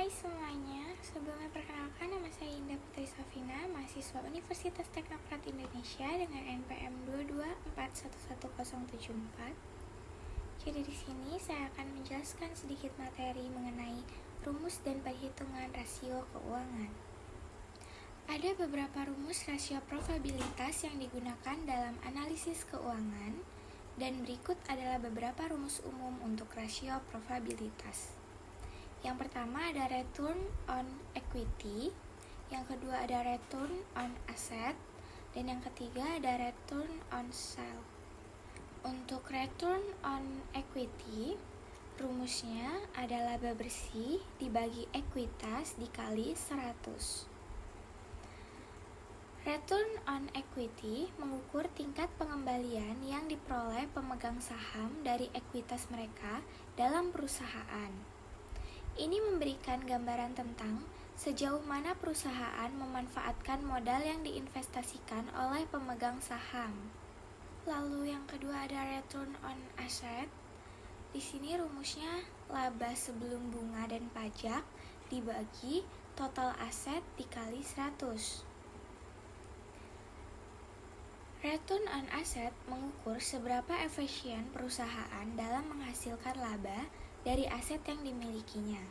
Hai semuanya, sebelumnya perkenalkan nama saya Indah Putri Safina, mahasiswa Universitas Teknokrat Indonesia dengan NPM 224111074. Jadi di sini saya akan menjelaskan sedikit materi mengenai rumus dan perhitungan rasio keuangan. Ada beberapa rumus rasio probabilitas yang digunakan dalam analisis keuangan, dan berikut adalah beberapa rumus umum untuk rasio probabilitas. Yang pertama ada return on equity, yang kedua ada return on asset, dan yang ketiga ada return on sale. Untuk return on equity, rumusnya adalah laba bersih dibagi ekuitas dikali 100. Return on equity mengukur tingkat pengembalian yang diperoleh pemegang saham dari ekuitas mereka dalam perusahaan. Ini memberikan gambaran tentang sejauh mana perusahaan memanfaatkan modal yang diinvestasikan oleh pemegang saham. Lalu yang kedua ada return on asset. Di sini rumusnya laba sebelum bunga dan pajak dibagi total aset dikali 100. Return on asset mengukur seberapa efisien perusahaan dalam menghasilkan laba dari aset yang dimilikinya.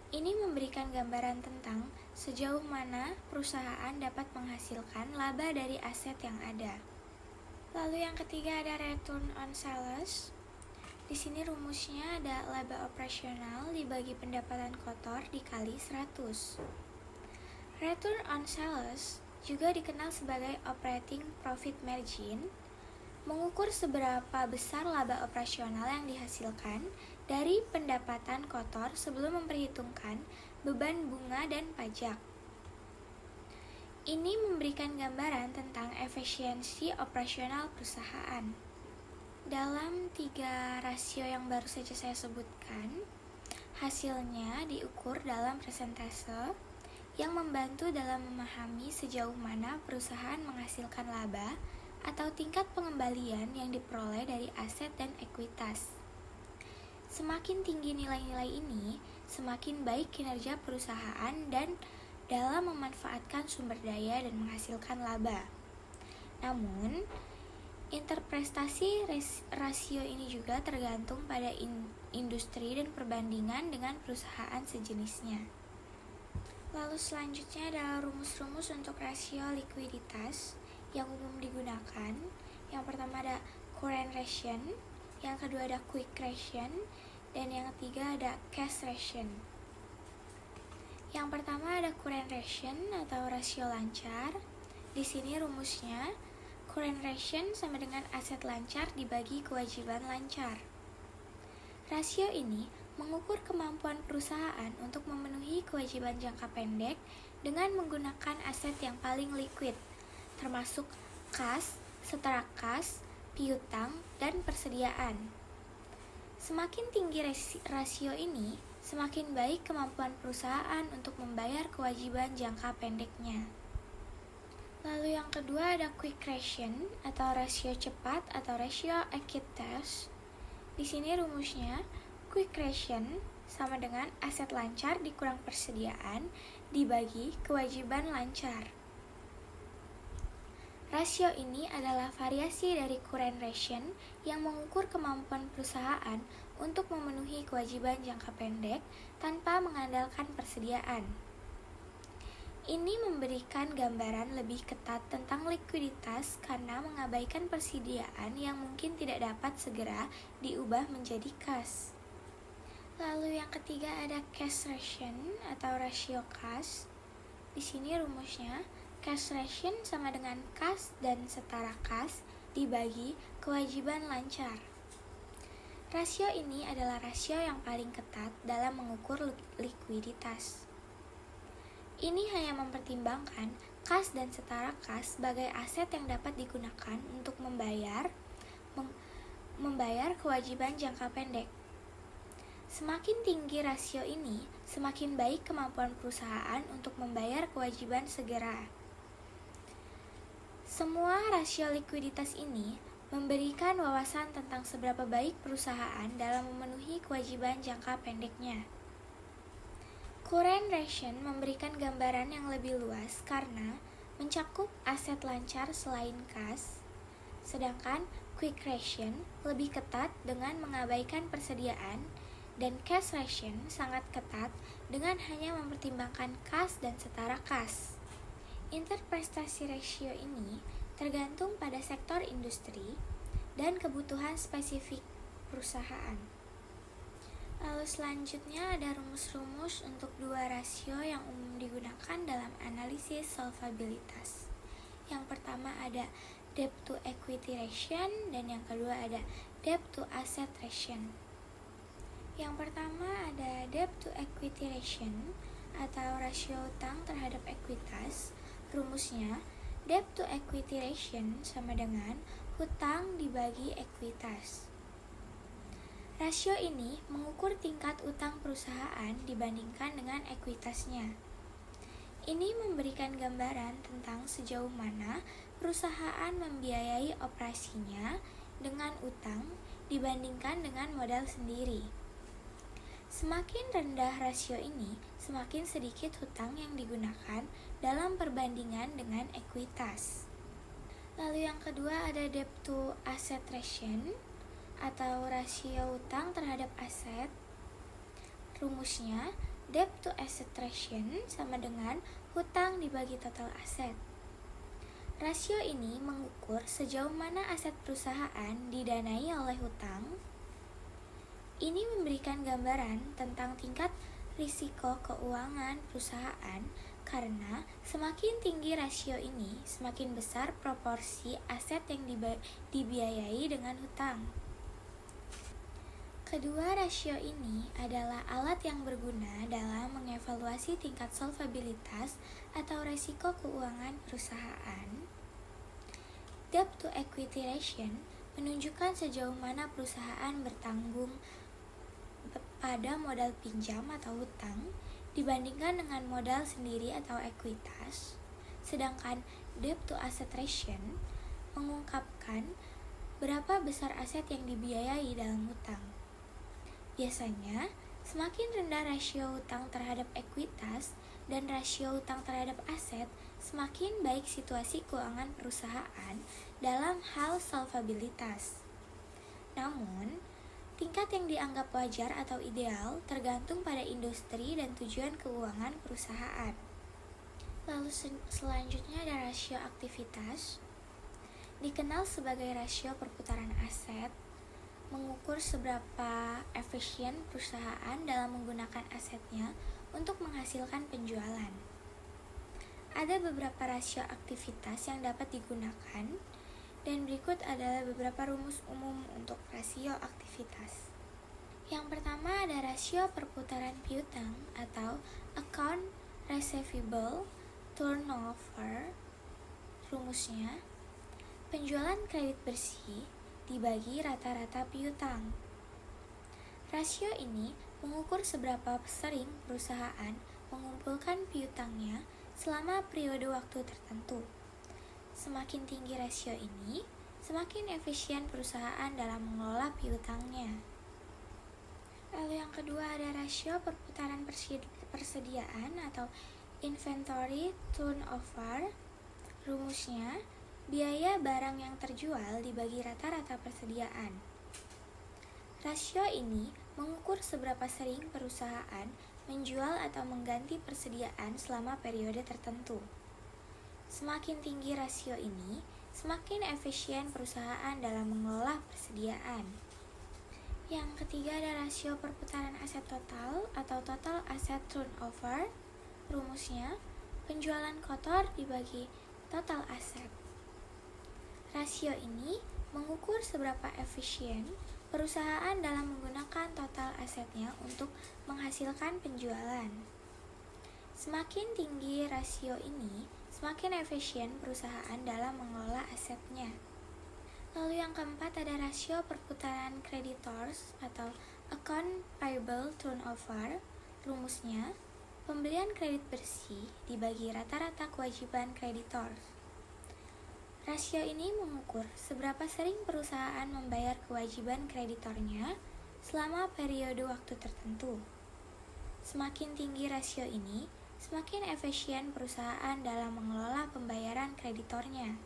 Ini memberikan gambaran tentang sejauh mana perusahaan dapat menghasilkan laba dari aset yang ada. Lalu yang ketiga ada return on sales. Di sini rumusnya ada laba operasional dibagi pendapatan kotor dikali 100. Return on sales juga dikenal sebagai operating profit margin, mengukur seberapa besar laba operasional yang dihasilkan dari pendapatan kotor sebelum memperhitungkan beban bunga dan pajak. Ini memberikan gambaran tentang efisiensi operasional perusahaan. Dalam 3 rasio yang baru saja saya sebutkan, hasilnya diukur dalam persentase yang membantu dalam memahami sejauh mana perusahaan menghasilkan laba atau tingkat pengembalian yang diperoleh dari aset dan ekuitas. Semakin tinggi nilai-nilai ini, semakin baik kinerja perusahaan dan dalam memanfaatkan sumber daya dan menghasilkan laba. Namun, interpretasi rasio ini juga tergantung pada industri dan perbandingan dengan perusahaan sejenisnya. Lalu selanjutnya adalah rumus-rumus untuk rasio likuiditas yang umum digunakan. Yang pertama ada current ratio, yang kedua ada quick ratio, dan yang ketiga ada cash ratio. Yang pertama ada current ratio atau rasio lancar. Di sini rumusnya current ratio sama dengan aset lancar dibagi kewajiban lancar. Rasio ini mengukur kemampuan perusahaan untuk memenuhi kewajiban jangka pendek dengan menggunakan aset yang paling liquid, termasuk kas, setara kas, piutang, dan persediaan. Semakin tinggi rasio ini, semakin baik kemampuan perusahaan untuk membayar kewajiban jangka pendeknya. Lalu yang kedua ada quick ratio atau rasio cepat atau rasio equitas. Di sini rumusnya quick ratio sama dengan aset lancar dikurang persediaan dibagi kewajiban lancar. Rasio ini adalah variasi dari current ratio yang mengukur kemampuan perusahaan untuk memenuhi kewajiban jangka pendek tanpa mengandalkan persediaan. Ini memberikan gambaran lebih ketat tentang likuiditas karena mengabaikan persediaan yang mungkin tidak dapat segera diubah menjadi kas. Lalu yang ketiga ada cash ratio atau rasio kas. Di sini rumusnya cash ratio sama dengan kas dan setara kas dibagi kewajiban lancar. Rasio ini adalah rasio yang paling ketat dalam mengukur likuiditas. Ini hanya mempertimbangkan kas dan setara kas sebagai aset yang dapat digunakan untuk membayar kewajiban jangka pendek. Semakin tinggi rasio ini, semakin baik kemampuan perusahaan untuk membayar kewajiban segera. Semua rasio likuiditas ini memberikan wawasan tentang seberapa baik perusahaan dalam memenuhi kewajiban jangka pendeknya. Current ratio memberikan gambaran yang lebih luas karena mencakup aset lancar selain kas, sedangkan quick ration lebih ketat dengan mengabaikan persediaan, dan cash ration sangat ketat dengan hanya mempertimbangkan kas dan setara kas. Interprestasi ratio ini tergantung pada sektor industri dan kebutuhan spesifik perusahaan. Lalu selanjutnya ada rumus-rumus untuk dua rasio yang umum digunakan dalam analisis solvabilitas. Yang pertama ada debt to equity ratio dan yang kedua ada debt to asset ratio. Yang pertama ada debt to equity ratio atau rasio utang terhadap ekuitas. Rumusnya debt to equity ratio sama dengan hutang dibagi ekuitas. Rasio ini mengukur tingkat utang perusahaan dibandingkan dengan ekuitasnya. Ini memberikan gambaran tentang sejauh mana perusahaan membiayai operasinya dengan utang dibandingkan dengan modal sendiri. Semakin rendah rasio ini, semakin sedikit hutang yang digunakan dalam perbandingan dengan ekuitas. Lalu yang kedua ada debt to asset ratio atau rasio utang terhadap aset. Rumusnya debt to asset ratio sama dengan hutang dibagi total aset. Rasio ini mengukur sejauh mana aset perusahaan didanai oleh hutang. Ini memberikan gambaran tentang tingkat risiko keuangan perusahaan karena semakin tinggi rasio ini, semakin besar proporsi aset yang dibiayai dengan hutang. Kedua rasio ini adalah alat yang berguna dalam mengevaluasi tingkat solvabilitas atau risiko keuangan perusahaan. Debt to equity ratio menunjukkan sejauh mana perusahaan bertanggung pada modal pinjam atau hutang dibandingkan dengan modal sendiri atau ekuitas. Sedangkan debt to asset ratio mengungkapkan berapa besar aset yang dibiayai dalam hutang. Biasanya, semakin rendah rasio hutang terhadap ekuitas dan rasio hutang terhadap aset, semakin baik situasi keuangan perusahaan dalam hal solvabilitas. Namun, tingkat yang dianggap wajar atau ideal tergantung pada industri dan tujuan keuangan perusahaan. Lalu selanjutnya ada rasio aktivitas, dikenal sebagai rasio perputaran aset, mengukur seberapa efisien perusahaan dalam menggunakan asetnya untuk menghasilkan penjualan. Ada beberapa rasio aktivitas yang dapat digunakan, dan berikut adalah beberapa rumus umum untuk rasio aktivitas. Yang pertama ada rasio perputaran piutang atau account receivable turnover. Rumusnya, penjualan kredit bersih dibagi rata-rata piutang. Rasio ini mengukur seberapa sering perusahaan mengumpulkan piutangnya selama periode waktu tertentu. Semakin tinggi rasio ini, semakin efisien perusahaan dalam mengelola piutangnya. Lalu yang kedua ada rasio perputaran persediaan atau inventory turnover. Rumusnya, biaya barang yang terjual dibagi rata-rata persediaan. Rasio ini mengukur seberapa sering perusahaan menjual atau mengganti persediaan selama periode tertentu. Semakin tinggi rasio ini, semakin efisien perusahaan dalam mengelola persediaan. Yang ketiga ada rasio perputaran aset total atau total asset turnover. Rumusnya, penjualan kotor dibagi total aset. Rasio ini mengukur seberapa efisien perusahaan dalam menggunakan total asetnya untuk menghasilkan penjualan. Semakin tinggi rasio ini, semakin efisien perusahaan dalam mengelola asetnya. Lalu yang keempat ada rasio perputaran creditors atau account payable turnover. Rumusnya, pembelian kredit bersih dibagi rata-rata kewajiban kreditor. Rasio ini mengukur seberapa sering perusahaan membayar kewajiban kreditornya selama periode waktu tertentu. Semakin tinggi rasio ini, semakin efisien perusahaan dalam mengelola pembayaran kreditornya.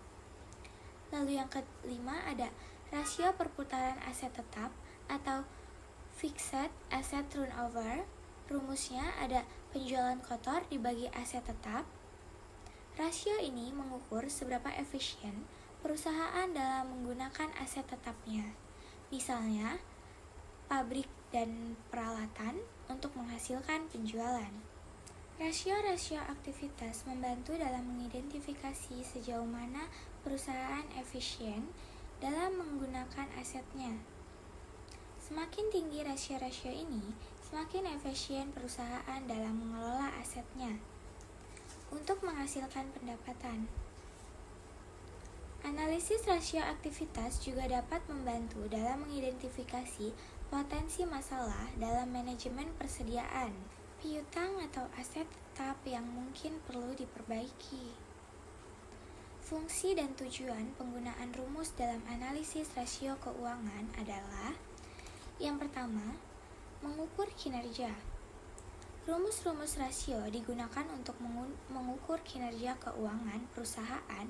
Lalu yang kelima ada rasio perputaran aset tetap atau fixed asset turnover. Rumusnya ada penjualan kotor dibagi aset tetap. Rasio ini mengukur seberapa efisien perusahaan dalam menggunakan aset tetapnya. Misalnya, pabrik dan peralatan untuk menghasilkan penjualan. Rasio-rasio aktivitas membantu dalam mengidentifikasi sejauh mana perusahaan efisien dalam menggunakan asetnya. Semakin tinggi rasio-rasio ini, semakin efisien perusahaan dalam mengelola asetnya untuk menghasilkan pendapatan. Analisis rasio aktivitas juga dapat membantu dalam mengidentifikasi potensi masalah dalam manajemen persediaan, piutang atau aset tetap yang mungkin perlu diperbaiki. Fungsi dan tujuan penggunaan rumus dalam analisis rasio keuangan adalah: yang pertama, mengukur kinerja. Rumus-rumus rasio digunakan untuk mengukur kinerja keuangan perusahaan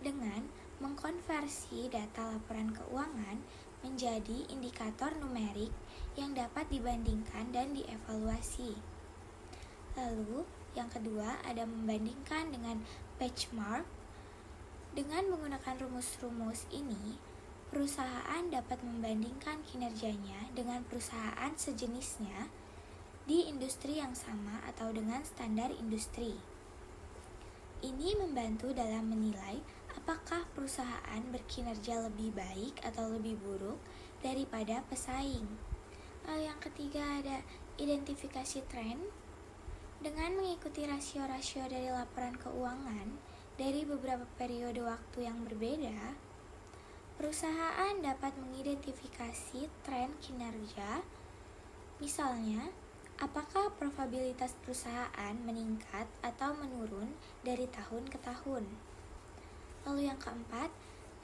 dengan mengkonversi data laporan keuangan menjadi indikator numerik yang dapat dibandingkan dan dievaluasi. Lalu, yang kedua ada membandingkan dengan benchmark. Dengan menggunakan rumus-rumus ini, perusahaan dapat membandingkan kinerjanya dengan perusahaan sejenisnya di industri yang sama atau dengan standar industri. Ini membantu dalam menilai apakah perusahaan berkinerja lebih baik atau lebih buruk daripada pesaing. Lalu yang ketiga ada identifikasi tren. Dengan mengikuti rasio-rasio dari laporan keuangan dari beberapa periode waktu yang berbeda, perusahaan dapat mengidentifikasi tren kinerja. Misalnya, apakah probabilitas perusahaan meningkat atau menurun dari tahun ke tahun? Lalu yang keempat,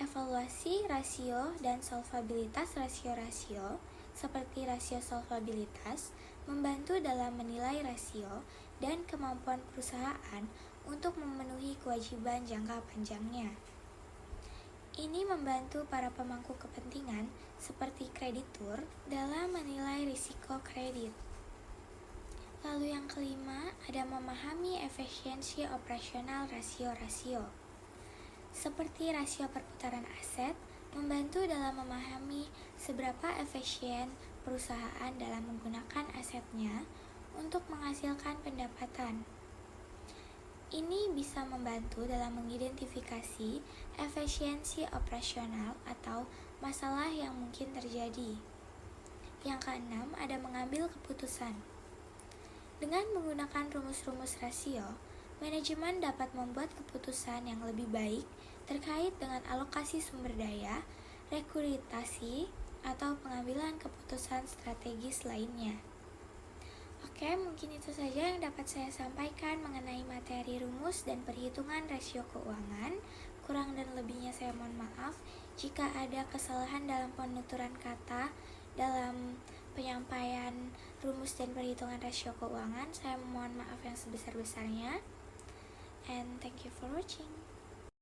evaluasi rasio dan solvabilitas rasio-rasio seperti rasio solvabilitas membantu dalam menilai rasio dan kemampuan perusahaan untuk memenuhi kewajiban jangka panjangnya. Ini membantu para pemangku kepentingan seperti kreditur dalam menilai risiko kredit. Lalu yang kelima ada memahami efisiensi operasional rasio-rasio. Seperti rasio perputaran aset, membantu dalam memahami seberapa efisien perusahaan dalam menggunakan asetnya untuk menghasilkan pendapatan. Ini bisa membantu dalam mengidentifikasi efisiensi operasional atau masalah yang mungkin terjadi. Yang keenam ada mengambil keputusan. Dengan menggunakan rumus-rumus rasio, manajemen dapat membuat keputusan yang lebih baik terkait dengan alokasi sumber daya, rekrutasi, atau pengambilan keputusan strategis lainnya. Oke, mungkin itu saja yang dapat saya sampaikan mengenai materi rumus dan perhitungan rasio keuangan. Kurang dan lebihnya saya mohon maaf jika ada kesalahan dalam penuturan kata dalam penyampaian rumus dan perhitungan rasio keuangan. Saya mohon maaf yang sebesar-besarnya. And thank you for watching.